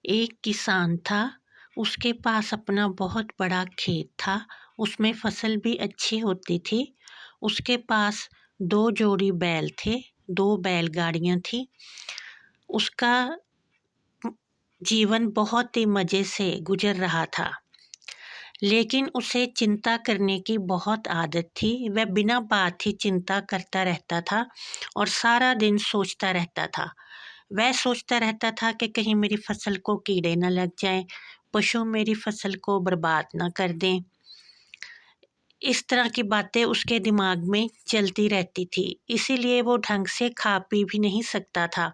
एक किसान था। उसके पास अपना बहुत बड़ा खेत था। उसमें फसल भी अच्छी होती थी। उसके पास 2 जोड़ी बैल थे, 2 बैलगाड़ियाँ थीं। उसका जीवन बहुत ही मज़े से गुजर रहा था। लेकिन उसे चिंता करने की बहुत आदत थी। वह बिना बात ही चिंता करता रहता था और सारा दिन सोचता रहता था। वह सोचता रहता था कि कहीं मेरी फसल को कीड़े न लग जाएं, पशु मेरी फसल को बर्बाद न कर दें। इस तरह की बातें उसके दिमाग में चलती रहती थी। इसीलिए वो ढंग से खा पी भी नहीं सकता था।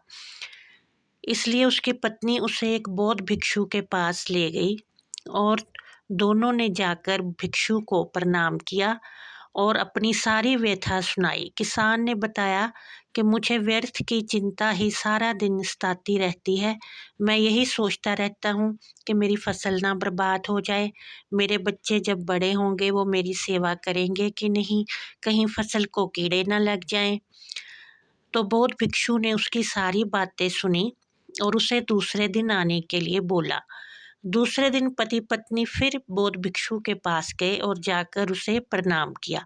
इसलिए उसकी पत्नी उसे एक बौद्ध भिक्षु के पास ले गई और दोनों ने जाकर भिक्षु को प्रणाम किया और अपनी सारी व्यथा सुनाई। किसान ने बताया कि मुझे व्यर्थ की चिंता ही सारा दिन सताती रहती है। मैं यही सोचता रहता हूँ कि मेरी फसल ना बर्बाद हो जाए, मेरे बच्चे जब बड़े होंगे वो मेरी सेवा करेंगे कि नहीं, कहीं फसल को कीड़े ना लग जाएं। तो बौद्ध भिक्षु ने उसकी सारी बातें सुनी और उसे दूसरे दिन आने के लिए बोला। दूसरे दिन पति पत्नी फिर बौद्ध भिक्षु के पास गए और जाकर उसे प्रणाम किया।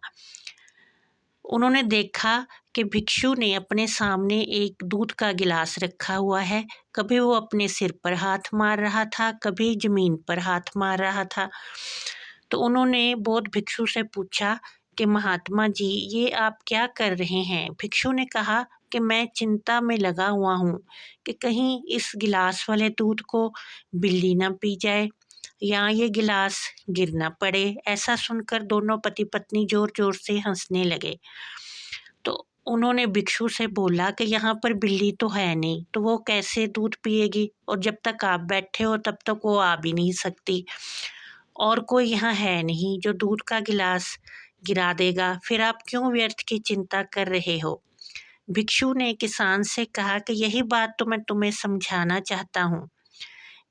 उन्होंने देखा कि भिक्षु ने अपने सामने एक दूध का गिलास रखा हुआ है। कभी वो अपने सिर पर हाथ मार रहा था, कभी जमीन पर हाथ मार रहा था। तो उन्होंने बौद्ध भिक्षु से पूछा कि महात्मा जी, ये आप क्या कर रहे हैं? भिक्षु ने कहा कि मैं चिंता में लगा हुआ हूँ कि कहीं इस गिलास वाले दूध को बिल्ली ना पी जाए या ये गिलास गिर ना पड़े। ऐसा सुनकर दोनों पति पत्नी जोर जोर से हंसने लगे। तो उन्होंने भिक्षु से बोला कि यहाँ पर बिल्ली तो है नहीं, तो वो कैसे दूध पिएगी, और जब तक आप बैठे हो तब तक वो आ भी नहीं सकती, और कोई यहाँ है नहीं जो दूध का गिलास गिरा देगा। फिर आप क्यों व्यर्थ की चिंता कर रहे हो? भिक्षु ने किसान से कहा कि यही बात तो मैं तुम्हें समझाना चाहता हूँ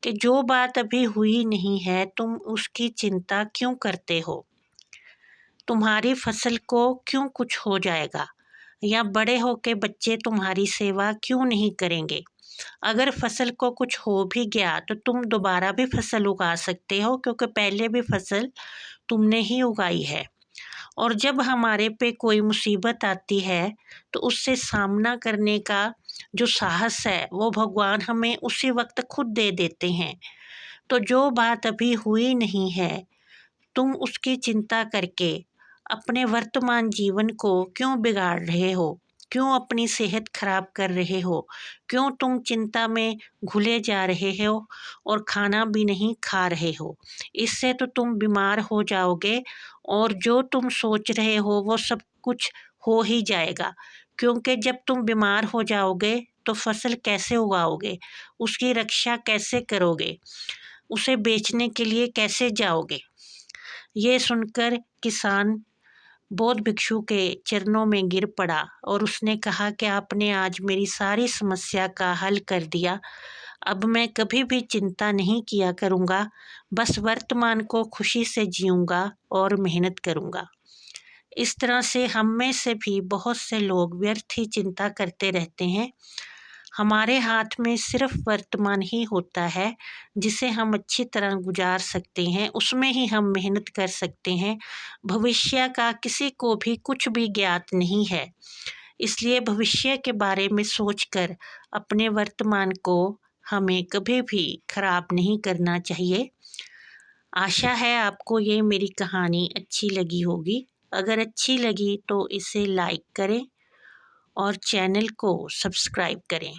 कि जो बात अभी हुई नहीं है तुम उसकी चिंता क्यों करते हो? तुम्हारी फसल को क्यों कुछ हो जाएगा, या बड़े होके बच्चे तुम्हारी सेवा क्यों नहीं करेंगे? अगर फसल को कुछ हो भी गया तो तुम दोबारा भी फसल उगा सकते हो, क्योंकि पहले भी फसल तुमने ही उगाई है। और जब हमारे पे कोई मुसीबत आती है तो उससे सामना करने का जो साहस है वो भगवान हमें उसी वक्त खुद दे देते हैं। तो जो बात अभी हुई नहीं है तुम उसकी चिंता करके अपने वर्तमान जीवन को क्यों बिगाड़ रहे हो? क्यों अपनी सेहत खराब कर रहे हो? क्यों तुम चिंता में घुले जा रहे हो और खाना भी नहीं खा रहे हो? इससे तो तुम बीमार हो जाओगे और जो तुम सोच रहे हो वो सब कुछ हो ही जाएगा। क्योंकि जब तुम बीमार हो जाओगे तो फसल कैसे उगाओगे? उसकी रक्षा कैसे करोगे? उसे बेचने के लिए कैसे जाओगे? ये सुनकर किसान बौद्ध भिक्षु के चरणों में गिर पड़ा और उसने कहा कि आपने आज मेरी सारी समस्या का हल कर दिया। अब मैं कभी भी चिंता नहीं किया करूँगा, बस वर्तमान को खुशी से जीऊँगा और मेहनत करूँगा। इस तरह से हम में से भी बहुत से लोग व्यर्थ ही चिंता करते रहते हैं। हमारे हाथ में सिर्फ वर्तमान ही होता है जिसे हम अच्छी तरह गुजार सकते हैं, उसमें ही हम मेहनत कर सकते हैं। भविष्य का किसी को भी कुछ भी ज्ञात नहीं है, इसलिए भविष्य के बारे में सोचकर अपने वर्तमान को हमें कभी भी खराब नहीं करना चाहिए। आशा है आपको ये मेरी कहानी अच्छी लगी होगी। अगर अच्छी लगी तो इसे लाइक करें और चैनल को सब्सक्राइब करें।